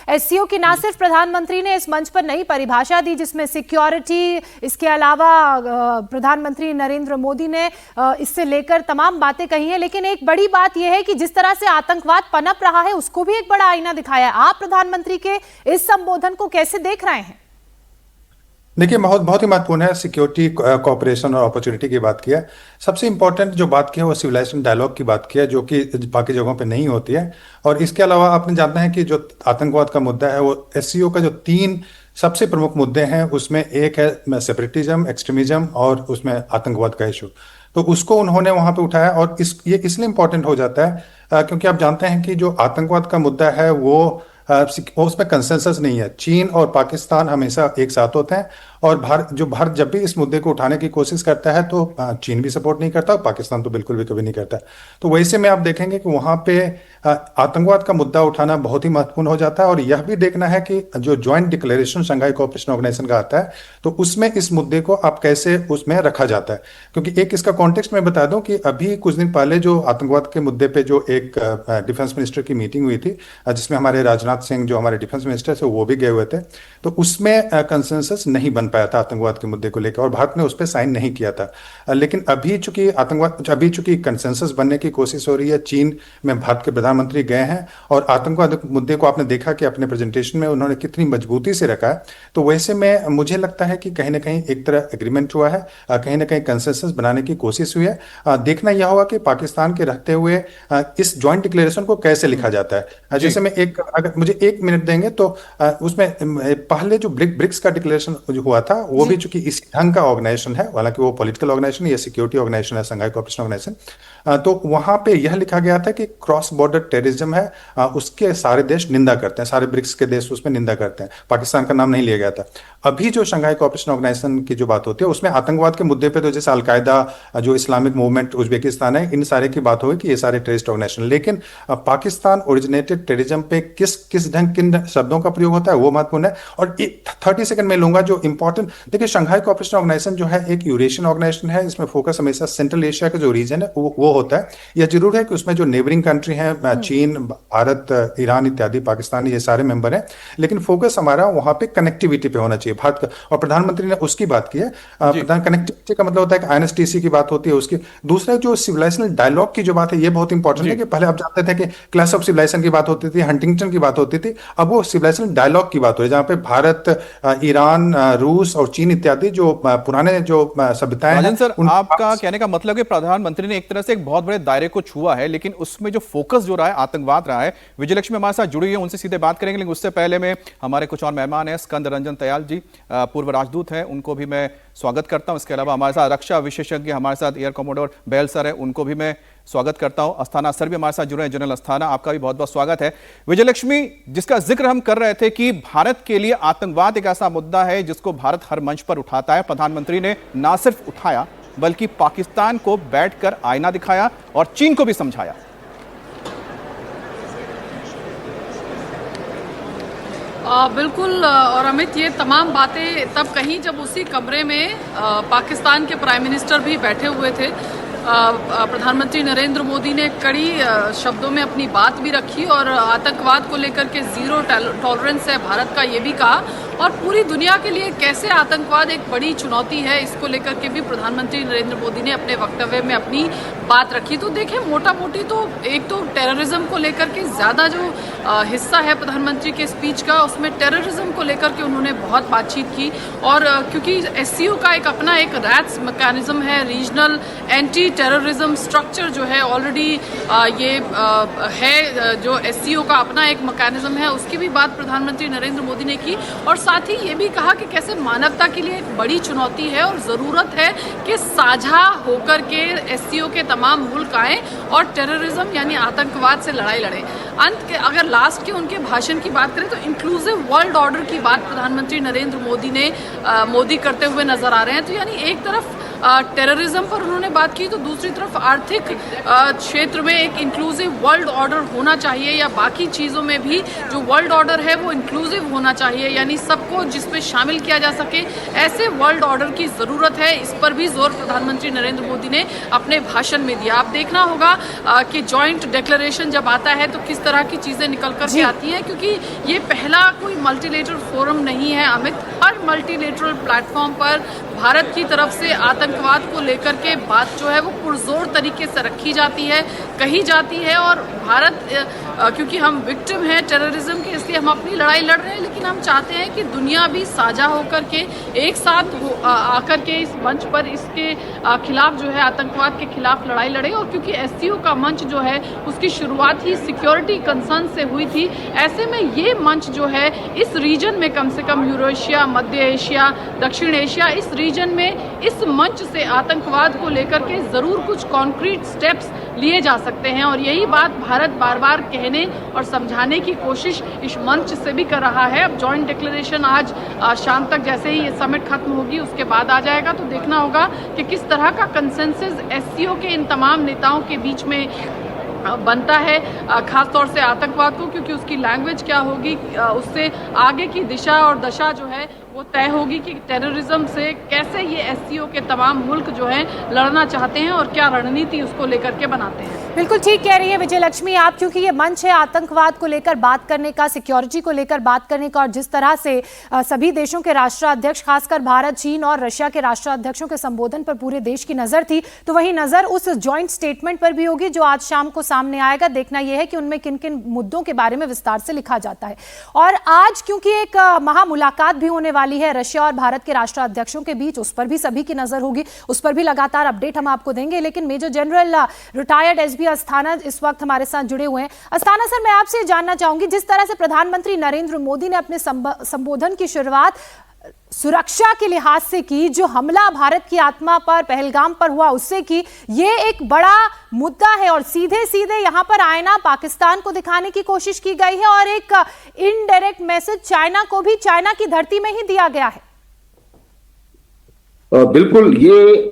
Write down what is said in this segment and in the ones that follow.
SCO की ना सिर्फ प्रधानमंत्री ने इस मंच पर नई परिभाषा दी जिसमें सिक्योरिटी, इसके अलावा प्रधानमंत्री नरेंद्र मोदी ने इससे लेकर तमाम बातें कही हैं, लेकिन एक बड़ी बात यह है कि जिस तरह से आतंकवाद पनप रहा है उसको भी एक बड़ा आईना दिखाया है। आप प्रधानमंत्री के इस संबोधन को कैसे देख रहे हैं? देखिए, बहुत ही महत्वपूर्ण है। सिक्योरिटी, कोऑपरेशन और अपॉर्चुनिटी की बात की है। सबसे इंपॉर्टेंट जो बात की है वो सिविलाइजेशन डायलॉग की बात की है, जो कि बाकी जगहों पे नहीं होती है। और इसके अलावा आपने जानते हैं कि जो आतंकवाद का मुद्दा है वो एससीओ का जो 3 सबसे प्रमुख मुद्दे हैं उसमें एक है सेपरेटिज्म, एक्सट्रीमिज्म और उसमें आतंकवाद का इशू। तो उसको उन्होंने वहां पे उठाया और ये इसलिए इंपॉर्टेंट हो जाता है क्योंकि आप जानते हैं कि जो आतंकवाद का मुद्दा है वो उसमें कंसेंसस नहीं है। चीन और पाकिस्तान हमेशा एक साथ होते हैं और भारत जब भी इस मुद्दे को उठाने की कोशिश करता है तो चीन भी सपोर्ट नहीं करता और पाकिस्तान तो बिल्कुल भी कभी नहीं करता। तो वैसे में आप देखेंगे कि वहां पे आतंकवाद का मुद्दा उठाना बहुत ही महत्वपूर्ण हो जाता है। और यह भी देखना है कि जो joint declaration Shanghai cooperation organisation का आता है तो उसमें इस मुद्दे को आप कैसे उसमें रखा जाता है। क्योंकि एक इसका कॉन्टेक्स्ट मैं बता दूं कि अभी कुछ दिन पहले जो आतंकवाद के मुद्दे पे जो एक डिफेंस मिनिस्टर की मीटिंग हुई थी जिसमें हमारे राजनाथ सिंह जो हमारे डिफेंस मिनिस्टर थे वो भी गए हुए थे, तो उसमें कंसेंसस नहीं बन पाया था आतंकवाद के मुद्दे को लेकर और भारत ने उस पर साइन नहीं किया था। लेकिन अभी चूंकि कंसेंसस बनने की कोशिश हो रही है, चीन में भारत के प्रधानमंत्री गए हैं और आतंकवाद मुद्दे को आपने देखा कि अपने प्रेजेंटेशन में उन्होंने कितनी मजबूती से रखा है। तो वैसे में मुझे लगता है कि कहीं ना कहीं एक तरह एग्रीमेंट हुआ है, कहीं ना कहीं कंसेंसस बनाने की कोशिश हुई है। देखना यह होगा कि पाकिस्तान के रहते हुए इस ज्वाइंट डिक्लेरेशन को कैसे लिखा जाता है। जैसे मैं अगर मुझे 1 मिनट देंगे तो उसमें पहले जो ब्रिक्स का डिक्लेरेशन जो हुआ था वो भी चूंकि इसी ढंग का ऑर्गेनाइजेशन है, हालांकि वो पॉलिटिकल ऑर्गेनाइजेशन या सिक्योरिटी ऑर्गेनाइजेशन है, शंघाई कोऑपरेशन ऑर्गेनाइजेशन। तो वहां पे यह लिखा गया था कि क्रॉस बॉर्डर टेररिज्म है, उसके सारे देश निंदा करते हैं, सारे ब्रिक्स के देश उसमें निंदा करते हैं। पाकिस्तान का नाम नहीं लिया गया था। अभी जो शंघाई कोऑपरेशन ऑर्गेनाइजेशन की जो बात होती है उसमें आतंकवाद के मुद्दे पे तो जैसे अलकायदा, जो इस्लामिक मूवमेंट उज्बेकिस्तान है, इन सारे की बात होगी कि ये सारे टेररिस्ट ऑर्गेनाइजेशन। लेकिन पाकिस्तान ओरिजिनेटेड टेररिज्म पे किस ढंग किन शब्दों का प्रयोग होता है वो महत्वपूर्ण है। और 30 सेकंड में लूंगा जो इंपॉर्टेंट, देखिए शंघाई कोऑपरेशन ऑर्गेनाइजेशन जो है एक यूरेशियन ऑर्गेनाइजेशन है। इसमें फोकस हमेशा सेंट्रल एशिया का जो रीजन है वो होता है। यह जरूर है कि उसमें जो नेबरिंग कंट्री है, चीन, भारत, ईरान इत्यादि, पाकिस्तान, ये सारे मेंबर हैं, लेकिन फोकस हमारा वहां पे कनेक्टिविटी पे होना चाहिए भारत का। और प्रधानमंत्री ने उसकी बात की है। कनेक्टिविटी का मतलब होता है कि आईएनएसटीसी की बात होती है उसकी। दूसरा जो सिविलाइजेशनल डायलॉग की जो बात है ये बहुत इंपॉर्टेंट है कि पहले आप जानते थे कि क्लास ऑफ सिविलाइजेशन की बात होती थी, हंटिंगटन की बात होती थी, अब वो सिविलाइजेशन डायलॉग की बात हो रही है जहां पे भारत, ईरान, रूस और चीन इत्यादि जो पुराने जो सभ्यताएं हैं। सर, आपका कहने का मतलब है प्रधानमंत्री ने एक तरह से एक बहुत बड़े दायरे को छुआ है, लेकिन उसमें जो फोकस जो रहा है आतंकवाद रहा है। विजयलक्ष्मी हमारे साथ जुड़ी है, उनसे सीधे बात करेंगे, लेकिन उससे पहले में हमारे कुछ और मेहमान हैं। स्कंद रंजन तयाल जी पूर्व राजदूत हैं, उनको भी मैं स्वागत करता हूं। इसके अलावा हमारे साथ रक्षा विशेषज्ञ हमारे साथ एयर कमोडोर बेल सर है, उनको भी मैं स्वागत करता हूं। अस्थाना सर भी हमारे साथ जुड़े हैं। जनरल अस्थाना, आपका भी बहुत बहुत स्वागत है। विजयलक्ष्मी, जिसका जिक्र हम कर रहे थे कि भारत के लिए आतंकवाद एक ऐसा मुद्दा है जिसको भारत हर मंच पर उठाता है। प्रधानमंत्री ने ना सिर्फ उठाया बल्कि पाकिस्तान को बैठकर आईना दिखाया और चीन को भी समझाया। बिल्कुल। और अमित, ये तमाम बातें तब कहीं जब उसी कमरे में पाकिस्तान के प्राइम मिनिस्टर भी बैठे हुए थे। प्रधानमंत्री नरेंद्र मोदी ने कड़ी शब्दों में अपनी बात भी रखी और आतंकवाद को लेकर के जीरो टॉलरेंस है भारत का, ये भी कहा। और पूरी दुनिया के लिए कैसे आतंकवाद एक बड़ी चुनौती है, इसको लेकर के भी प्रधानमंत्री नरेंद्र मोदी ने अपने वक्तव्य में अपनी बात रखी। तो देखिए, मोटा मोटी तो एक तो टेररिज्म को लेकर के ज़्यादा जो हिस्सा है प्रधानमंत्री के स्पीच का, उसमें टेररिज्म को लेकर के उन्होंने बहुत बातचीत की। और क्योंकि एससीओ का एक अपना एक रैट्स मैकेनिज्म है, रीजनल एंटी टेररिज्म स्ट्रक्चर जो है ऑलरेडी ये है, जो एससीओ का अपना एक मैकेनिज्म है, उसकी भी बात प्रधानमंत्री नरेंद्र मोदी ने की। और साथ ही ये भी कहा कि कैसे मानवता के लिए एक बड़ी चुनौती है और ज़रूरत है कि साझा होकर के एससीओ के तमाम मुल्क आएँ और टेररिज्म यानी आतंकवाद से लड़ाई लड़ें। अंत के अगर लास्ट के उनके भाषण की बात करें तो इंक्लूसिव वर्ल्ड ऑर्डर की बात प्रधानमंत्री नरेंद्र मोदी करते हुए नजर आ रहे हैं। तो यानी एक तरफ टेररिज्म पर उन्होंने बात की तो दूसरी तरफ आर्थिक क्षेत्र में एक इंक्लूसिव वर्ल्ड ऑर्डर होना चाहिए, या बाकी चीज़ों में भी जो वर्ल्ड ऑर्डर है वो इंक्लूसिव होना चाहिए, यानी सबको को जिसमें शामिल किया जा सके, ऐसे वर्ल्ड ऑर्डर की ज़रूरत है। इस पर भी जोर प्रधानमंत्री नरेंद्र मोदी ने अपने भाषण में दिया। आप देखना होगा कि जॉइंट डिक्लेरेशन जब आता है तो किस तरह की चीज़ें निकल कर के आती हैं, क्योंकि ये पहला कोई मल्टीलेटरल फोरम नहीं है अमित। हर मल्टीलेटरल प्लेटफॉर्म पर भारत की तरफ से आतंकवाद को लेकर के बात जो है वो पुरजोर तरीके से रखी जाती है, कही जाती है। और भारत क्योंकि हम विक्टिम हैं टेररिज्म के, इसलिए हम अपनी लड़ाई लड़ रहे हैं, लेकिन हम चाहते हैं कि दुनिया भी साझा होकर के एक साथ आकर के इस मंच पर इसके खिलाफ जो है आतंकवाद के खिलाफ लड़ाई लड़े। और क्योंकि एससीओ का मंच जो है उसकी शुरुआत ही सिक्योरिटी कंसर्न से हुई थी, ऐसे में ये मंच जो है इस रीजन में, कम से कम यूरेशिया, मध्य एशिया, दक्षिण एशिया, इस रीजन में इस मंच से आतंकवाद को लेकर के ज़रूर कुछ कॉन्क्रीट स्टेप्स लिए जा सकते हैं। और यही बात भारत बार बार कहने और समझाने की कोशिश इस मंच से भी कर रहा है। अब जॉइंट डिक्लेरेशन आज शाम तक, जैसे ही ये समिट खत्म होगी उसके बाद आ जाएगा, तो देखना होगा कि किस तरह का कंसेंसस एससीओ के इन तमाम नेताओं के बीच में बनता है, खास तौर से आतंकवाद को, क्योंकि उसकी लैंग्वेज क्या होगी, उससे आगे की दिशा और दशा जो है वो तय होगी कि टेररिज्म से कैसे ये एससीओ के तमाम मुल्क जो हैं लड़ना चाहते हैं और क्या रणनीति उसको लेकर के बनाते हैं। बिल्कुल ठीक कह रही है विजय लक्ष्मी आप, क्योंकि ये मंच है आतंकवाद को लेकर बात करने का, सिक्योरिटी को लेकर बात करने का, और जिस तरह से सभी देशों के राष्ट्राध्यक्ष, खासकर भारत, चीन और रशिया के राष्ट्राध्यक्षों के संबोधन पर पूरे देश की नजर थी, तो वही नजर उस ज्वाइंट स्टेटमेंट पर भी होगी जो आज शाम को सामने आएगा। देखना यह है कि उनमें किन किन मुद्दों के बारे में विस्तार से लिखा जाता है। और आज क्योंकि एक महामुलाकात भी होने वाली है रशिया और भारत के राष्ट्राध्यक्षों के बीच, उस पर भी सभी की नजर होगी, उस पर भी लगातार अपडेट हम आपको देंगे। लेकिन major general retired SB Asthana इस वक्त हमारे साथ जुड़े हुए हैं। अस्थाना सर, मैं आपसे जानना चाहूंगी, जिस तरह से प्रधानमंत्री नरेंद्र मोदी ने अपने संबोधन की शुरुआत सुरक्षा के लिहाज से की, जो हमला भारत की आत्मा पर, पहलगाम पर हुआ, उससे की, ये एक बड़ा मुद्दा है और सीधे सीधे यहां पर आईना पाकिस्तान को दिखाने की कोशिश की गई है और एक इनडायरेक्ट मैसेज चाइना को भी चाइना की धरती में ही दिया गया है। बिल्कुल, ये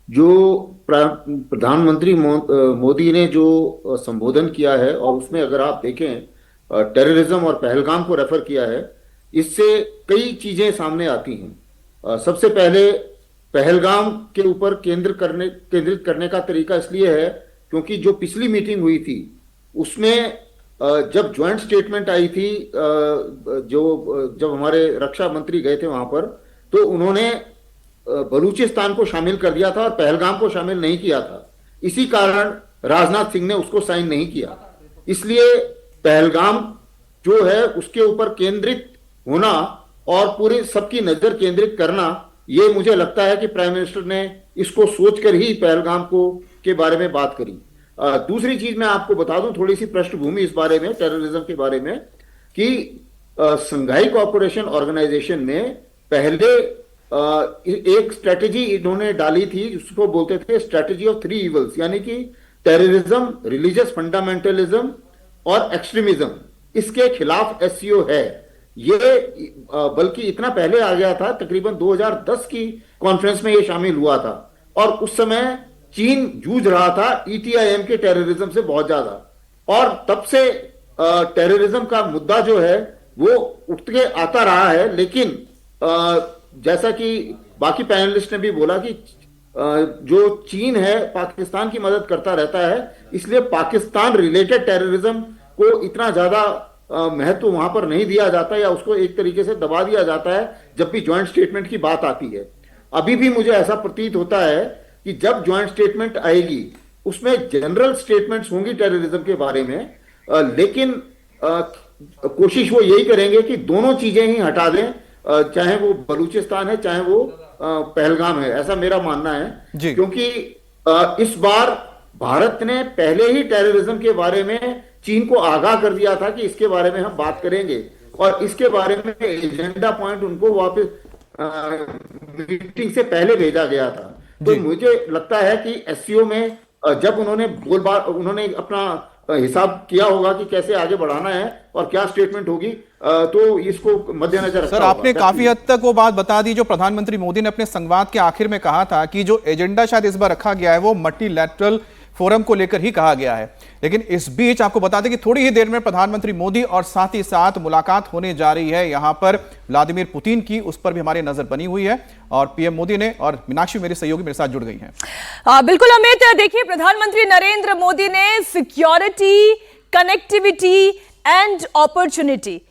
जो प्रधानमंत्री मोदी ने जो संबोधन किया है और उसमें अगर आप देखें टेररिज्म और पहलगाम को रेफर किया है, इससे कई चीजें सामने आती हैं। सबसे पहले पहलगाम के ऊपर केंद्रित करने का तरीका इसलिए है क्योंकि जो पिछली मीटिंग हुई थी उसमें जब ज्वाइंट स्टेटमेंट आई थी, जब हमारे रक्षा मंत्री गए थे वहां पर, तो उन्होंने बलूचिस्तान को शामिल कर दिया था और पहलगाम को शामिल नहीं किया था। इसी कारण राजनाथ सिंह ने उसको साइन नहीं किया। इसलिए पहलगाम जो है उसके ऊपर केंद्रित होना और पूरी सबकी नजर केंद्रित करना, ये मुझे लगता है कि प्राइम मिनिस्टर ने इसको सोचकर ही पहलगाम के बारे में बात करी। दूसरी चीज मैं आपको बता दूं, थोड़ी सी पृष्ठभूमि इस बारे में, टेररिज्म के बारे में, कि संघाई कोऑपरेशन ऑर्गेनाइजेशन में पहले एक स्ट्रेटेजी इन्होंने डाली थी, उसको बोलते थे स्ट्रेटेजी ऑफ 3 इवल्स, यानी कि टेररिज्म, रिलीजियस फंडामेंटलिज्म और एक्सट्रीमिज्म, इसके खिलाफ एससीओ है। ये बल्कि इतना पहले आ गया था, तकरीबन 2010 की कॉन्फ्रेंस में ये शामिल हुआ था और उस समय चीन जूझ रहा था ईटीआईएम के टेररिज्म से बहुत ज्यादा, और तब से टेररिज्म का मुद्दा जो है वो उठ के आता रहा है। लेकिन जैसा कि बाकी पैनलिस्ट ने भी बोला कि जो चीन है पाकिस्तान की मदद करता रहता है, इसलिए पाकिस्तान रिलेटेड टेररिज्म को इतना ज्यादा महत्व वहां पर नहीं दिया जाता या उसको एक तरीके से दबा दिया जाता है जब भी ज्वाइंट स्टेटमेंट की बात आती है। अभी भी मुझे ऐसा प्रतीत होता है कि जब ज्वाइंट स्टेटमेंट आएगी उसमें जनरल स्टेटमेंट्स होंगी टेररिज्म के बारे में, लेकिन कोशिश वो यही करेंगे कि दोनों चीजें ही हटा दें, चाहे वो बलूचिस्तान है चाहे वो पहलगाम है, ऐसा मेरा मानना है। क्योंकि इस बार भारत ने पहले ही टेररिज्म के बारे में चीन को आगाह कर दिया था कि इसके बारे में हम बात करेंगे, और इसके बारे में एजेंडा पॉइंट उनको वापस मीटिंग से पहले भेजा गया था। तो मुझे लगता है कि एससीओ में जब उन्होंने अपना हिसाब किया होगा कि कैसे आगे बढ़ाना है और क्या स्टेटमेंट होगी, तो इसको मद्देनजर रखा। सर, आपने काफी हद तक वो बात बता दी जो प्रधानमंत्री मोदी ने अपने संवाद के आखिर में कहा था कि जो एजेंडा शायद इस बार रखा गया है वो मल्टीलैटरल फोरम को लेकर ही कहा गया है। लेकिन इस बीच आपको बता दें कि थोड़ी ही देर में प्रधानमंत्री मोदी और साथ ही साथ मुलाकात होने जा रही है यहां पर व्लादिमीर पुतिन की, उस पर भी हमारी नजर बनी हुई है। और पीएम मोदी ने और मीनाक्षी मेरी सहयोगी मेरे साथ जुड़ गई हैं। बिल्कुल अमित, देखिए प्रधानमंत्री नरेंद्र मोदी ने सिक्योरिटी, कनेक्टिविटी एंड अपॉर्चुनिटी,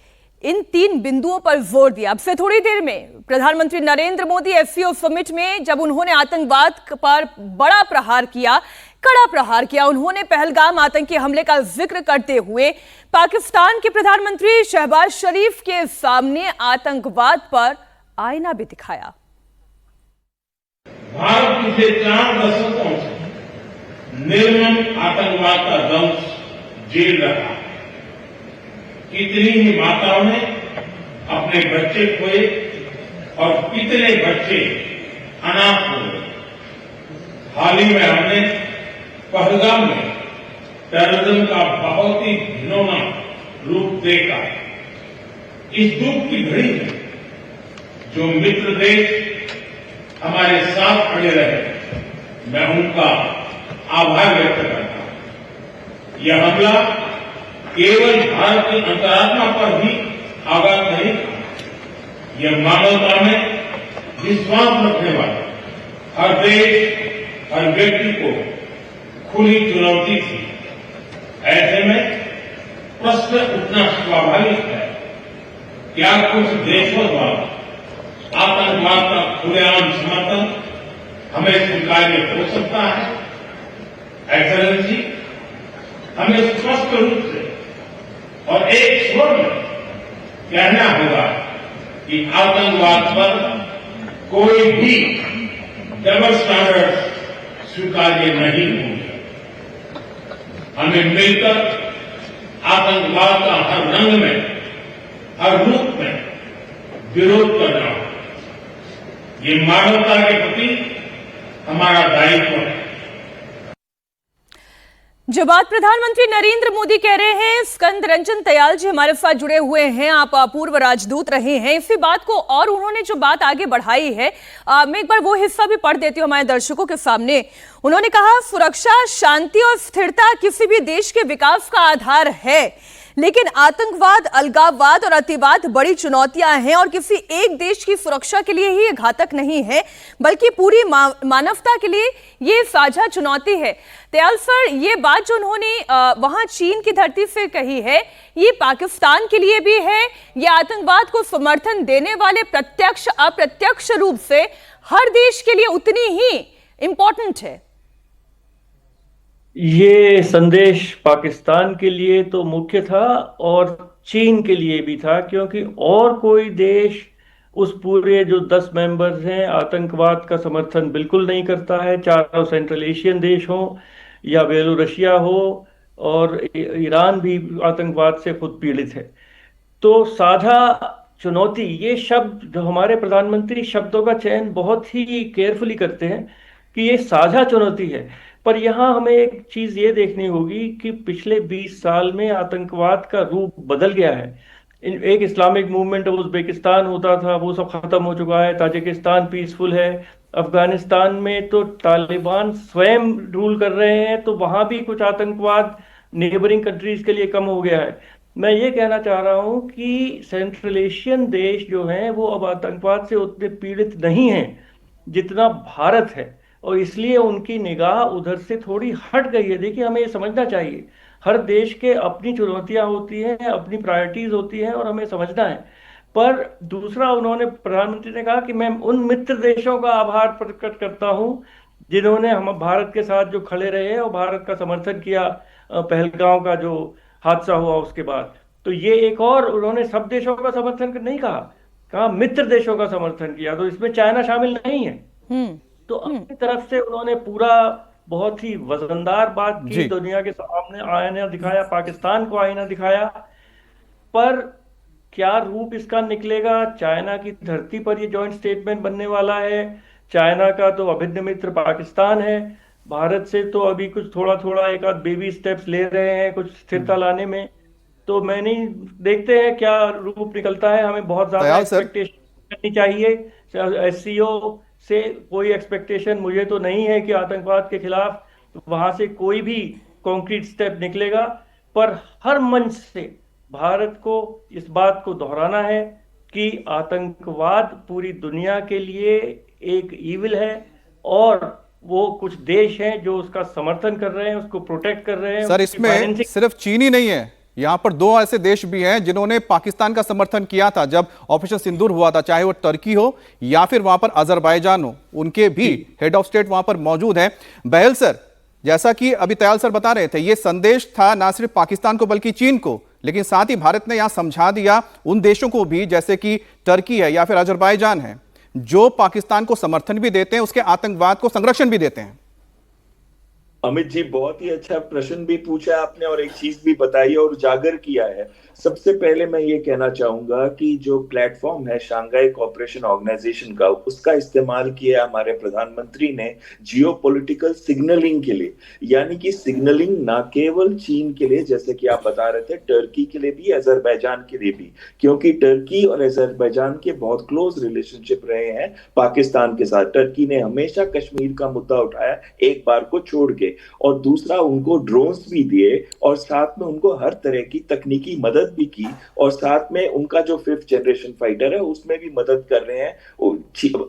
इन 3 बिंदुओं पर जोर दिया। अब से थोड़ी देर में प्रधानमंत्री नरेंद्र मोदी एससीओ समिट में जब उन्होंने आतंकवाद पर बड़ा प्रहार किया, कड़ा प्रहार किया, उन्होंने पहलगाम आतंकी हमले का जिक्र करते हुए पाकिस्तान के प्रधानमंत्री शहबाज शरीफ के सामने आतंकवाद पर आईना भी दिखाया। भारत पिछले 4 दशकों से निर्मम आतंकवाद का दंश झेल रहा है। कितनी ही माताओं ने अपने बच्चे खोए और कितने बच्चे अनाथ हो गए। हाल ही में हमने पहलगाम में टेररिज्म का बहुत ही घिनौना रूप देखा। इस दुख की घड़ी में जो मित्र देश हमारे साथ खड़े रहे, मैं उनका आभार व्यक्त करता हूं। यह हमला केवल भारत की अंतरात्मा पर ही आघात नहीं था, यह मानवता में विश्वास रखने वाले हर देश, हर व्यक्ति को खुली चुनौती थी। ऐसे में प्रश्न उठना स्वाभाविक है, क्या कुछ देशों द्वारा आतंकवाद का खुलेआम समर्थन हमें स्वीकार्य हो सकता है? एक्सेलेंसी, हमें स्पष्ट रूप से और एक स्वर में कहना होगा कि आतंकवाद पर कोई भी डबल स्टैंडर्ड स्वीकार्य नहीं होंगे। हमें मिलकर आतंकवाद का हर रंग में, हर रूप में विरोध करना होगा। ये मानवता के प्रति हमारा दायित्व है। जो बात प्रधानमंत्री नरेंद्र मोदी कह रहे हैं, स्कंद रंजन तयाल जी हमारे साथ जुड़े हुए हैं, आप पूर्व राजदूत रहे हैं। इसी बात को और उन्होंने जो बात आगे बढ़ाई है, मैं एक बार वो हिस्सा भी पढ़ देती हूँ हमारे दर्शकों के सामने। उन्होंने कहा, सुरक्षा, शांति और स्थिरता किसी भी देश के विकास का आधार है, लेकिन आतंकवाद, अलगाववाद और अतिवाद बड़ी चुनौतियां हैं और किसी एक देश की सुरक्षा के लिए ही ये घातक नहीं है, बल्कि पूरी मानवता के लिए ये साझा चुनौती है। तयाल सर, ये बात जो उन्होंने वहां चीन की धरती से कही है, ये पाकिस्तान के लिए भी है, ये आतंकवाद को समर्थन देने वाले प्रत्यक्ष अप्रत्यक्ष रूप से हर देश के लिए उतनी ही इंपॉर्टेंट है। ये संदेश पाकिस्तान के लिए तो मुख्य था और चीन के लिए भी था, क्योंकि और कोई देश उस पूरे जो 10 मेंबर्स हैं आतंकवाद का समर्थन बिल्कुल नहीं करता है, चाहे वो सेंट्रल एशियन देश हो या बेलोरसिया हो, और ईरान भी आतंकवाद से खुद पीड़ित है। तो साझा चुनौती, ये शब्द जो हमारे प्रधानमंत्री शब्दों का चयन बहुत ही केयरफुली करते हैं कि ये साझा चुनौती है। पर यहाँ हमें एक चीज ये देखनी होगी कि पिछले 20 साल में आतंकवाद का रूप बदल गया है। एक इस्लामिक मूवमेंट उज़्बेकिस्तान होता था, वो सब खत्म हो चुका है। ताजिकिस्तान पीसफुल है। अफगानिस्तान में तो तालिबान स्वयं रूल कर रहे हैं, तो वहां भी कुछ आतंकवाद नेबरिंग कंट्रीज के लिए कम हो गया है। मैं ये कहना चाह रहा हूं कि सेंट्रल एशियन देश जो हैं वो अब आतंकवाद से उतने पीड़ित नहीं हैं जितना भारत है, और इसलिए उनकी निगाह उधर से थोड़ी हट गई है। देखिए, हमें ये समझना चाहिए, हर देश के अपनी चुनौतियां होती हैं, अपनी प्रायोरिटीज होती हैं, और हमें समझना है। पर दूसरा, उन्होंने, प्रधानमंत्री ने कहा कि मैं उन मित्र देशों का आभार प्रकट करता हूं जिन्होंने हम भारत के साथ जो खड़े रहे और भारत का समर्थन किया पहलगाम का जो हादसा हुआ उसके बाद। तो ये एक और, उन्होंने सब देशों का समर्थन नहीं कहा मित्र देशों का समर्थन किया, तो इसमें चाइना शामिल नहीं है। तो अपनी तरफ से उन्होंने पूरा बहुत ही वजनदार बात की, दुनिया के सामने आईना दिखाया, पाकिस्तान को आईना दिखाया। पर क्या रूप इसका निकलेगा? चाइना की धरती पर ये जॉइंट स्टेटमेंट बनने वाला है। चाइना का तो अभिन्न मित्र पाकिस्तान है। भारत से तो अभी कुछ थोड़ा थोड़ा एक आध बेबी स्टेप्स ले रहे हैं कुछ स्थिरता लाने में। तो मैं नहीं, देखते हैं क्या रूप निकलता है। हमें बहुत ज्यादा एक्सपेक्टेशन करनी चाहिए। एससीओ से कोई एक्सपेक्टेशन मुझे तो नहीं है कि आतंकवाद के खिलाफ वहां से कोई भी कॉन्क्रीट स्टेप निकलेगा। पर हर मंच से भारत को इस बात को दोहराना है कि आतंकवाद पूरी दुनिया के लिए एक ईविल है और वो कुछ देश हैं जो उसका समर्थन कर रहे हैं, उसको प्रोटेक्ट कर रहे हैं। सर, इसमें सिर्फ चीन ही नहीं है, यहां पर दो ऐसे देश भी हैं जिन्होंने पाकिस्तान का समर्थन किया था जब ऑपरेशन सिंदूर हुआ था, चाहे वो टर्की हो या फिर वहां पर अजरबैजान हो, उनके भी हेड ऑफ स्टेट वहां पर मौजूद हैं। बहल सर, जैसा कि अभी तयाल सर बता रहे थे, ये संदेश था ना सिर्फ पाकिस्तान को बल्कि चीन को, लेकिन साथ ही भारत ने यहां समझा दिया उन देशों को भी जैसे कि टर्की है या फिर अजरबैजान है, जो पाकिस्तान को समर्थन भी देते हैं, उसके आतंकवाद को संरक्षण भी देते हैं। अमित जी, बहुत ही अच्छा प्रश्न भी पूछा आपने और एक चीज भी बताई और उजागर किया है। सबसे पहले मैं ये कहना चाहूंगा कि जो प्लेटफॉर्म है शांघाई कोऑपरेशन ऑर्गेनाइजेशन का, उसका इस्तेमाल किया हमारे प्रधानमंत्री ने जियोपॉलिटिकल सिग्नलिंग के लिए, यानी कि सिग्नलिंग ना केवल चीन के लिए, जैसे कि आप बता रहे थे, टर्की के लिए भी, अजरबैजान के लिए भी, क्योंकि टर्की और अजरबैजान के बहुत क्लोज रिलेशनशिप रहे हैं पाकिस्तान के साथ। टर्की ने हमेशा कश्मीर का मुद्दा उठाया एक बार को छोड़ के, और दूसरा उनको ड्रोन्स भी दिए और साथ में उनको हर तरह की तकनीकी मदद भी की, और साथ में उनका जो 5th जनरेशन फाइटर है उसमें भी मदद कर रहे हैं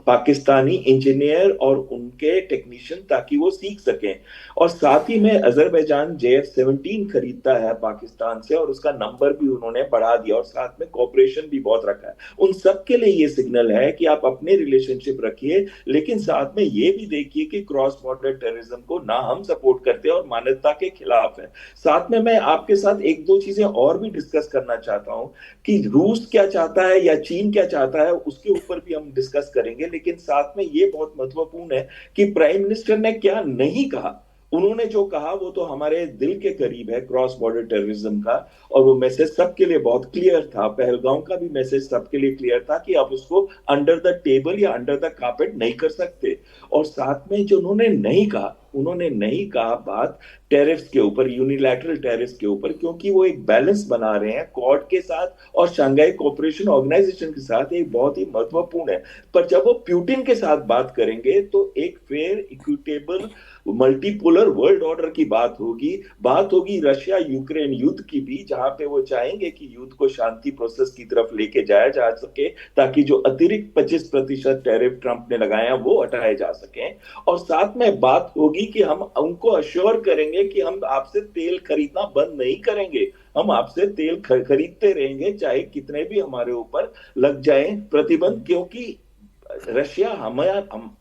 पाकिस्तानी इंजीनियर और उनके टेक्नीशियन, ताकि वो सीख सकें। और साथ ही में अजरबैजान JF-17 खरीदता है पाकिस्तान से और उसका नंबर भी उन्होंने बढ़ा दिया और साथ में कोऑपरेशन भी बहुत रखा है। उन सब के लिए ये सिग्नल है कि आप अपने रिलेशनशिप रखिए, लेकिन साथ में ये भी देखिए कि क्रॉस बॉर्डर टेररिज्म को ना हम सपोर्ट करते हैं और मानवता के खिलाफ है। साथ में मैं आपके साथ एक दो चीजें और भी डिस्कस करना चाहता हूं कि रूस क्या चाहता है या चीन क्या चाहता है, उसके ऊपर भी हम डिस्कस करेंगे, लेकिन साथ में ये बहुत महत्वपूर्ण है कि प्राइम मिनिस्टर ने क्या नहीं कहा। उन्होंने जो कहा वो तो हमारे दिल के करीब है, क्रॉस बॉर्डर टेररिज्म का, और वो मैसेज सबके लिए बहुत क्लियर था। पहलगाम का भी मैसेज सबके लिए क्लियर था कि आप उसको अंडर द टेबल या अंडर द कार्पेट नहीं कर सकते। और साथ में जो उन्होंने नहीं कहा बात टैरिफ्स के ऊपर, यूनिलैटरल टैरिफ्स के ऊपर, क्योंकि वो एक बैलेंस बना रहे हैं क्वाड के साथ और शांघाई कोऑपरेशन ऑर्गेनाइजेशन के साथ, एक बहुत ही महत्वपूर्ण है। पर जब वो प्यूटिन के साथ बात करेंगे तो एक fair, equitable, multipolar world order की बात होगी रशिया यूक्रेन युद्ध की भी, जहां पे वो चाहेंगे कि युद्ध को शांति प्रोसेस की तरफ लेके जाया जा सके, ताकि जो अतिरिक्त 25% टैरिफ ट्रंप ने लगाया वो हटाए जा सके। और साथ में बात होगी कि हम उनको अश्योर करेंगे कि हम आपसे तेल खरीदना बंद नहीं करेंगे, हम आपसे तेल खरीदते रहेंगे चाहे कितने भी हमारे ऊपर लग जाए प्रतिबंध, क्योंकि रशिया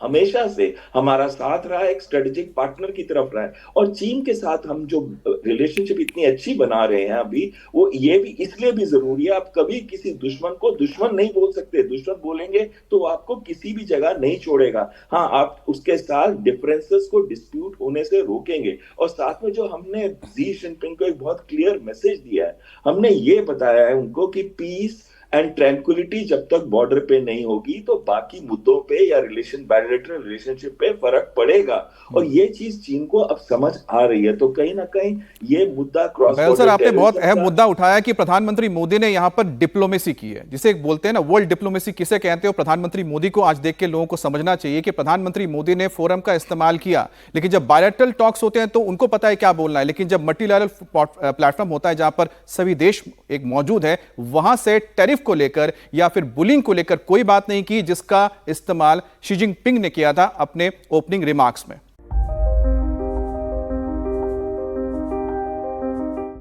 हमेशा से हमारा साथ रहा है, एक स्ट्रेटेजिक पार्टनर की तरफ रहा है। और चीन के साथ हम जो रिलेशनशिप इतनी अच्छी बना रहे हैं अभी, वो ये भी इसलिए भी जरूरी है। आप कभी किसी दुश्मन को दुश्मन नहीं बोल सकते, दुश्मन बोलेंगे तो वो आपको किसी भी जगह नहीं छोड़ेगा। हाँ, आप उसके साथ डिफरेंसेस को डिस्प्यूट होने से रोकेंगे। और साथ में जो हमने शी जिनपिंग को एक बहुत क्लियर मैसेज दिया है, हमने ये बताया है उनको कि पीस एंड ट्रैंक्विलिटी जब तक बॉर्डर पे नहीं होगी तो बाकी मुद्दों पे या बायलैटरल रिलेशनशिप पे फर्क पड़ेगा। और ये चीज चीन को अब समझ आ रही है। तो कहीं ना कहीं ये मुद्दा क्रॉस बॉर्डर, सर, आपने बहुत अहम मुद्दा उठाया कि प्रधानमंत्री मोदी ने यहां पर डिप्लोमेसी की है, जिसे बोलते हैं ना वर्ल्ड डिप्लोमेसी किसे कहते हो। प्रधानमंत्री मोदी को आज देख के लोगों को समझना चाहिए कि प्रधानमंत्री मोदी ने फोरम का इस्तेमाल किया, लेकिन जब बायलैटरल टॉक्स होते हैं तो उनको पता है क्या बोलना है, लेकिन जब मल्टीलैटरल प्लेटफॉर्म होता है जहां पर सभी देश एक मौजूद है, वहां से टैरिफ को लेकर या फिर बुलिंग को लेकर कोई बात नहीं की, जिसका इस्तेमाल शी जिनपिंग ने किया था अपने ओपनिंग रिमार्क्स में।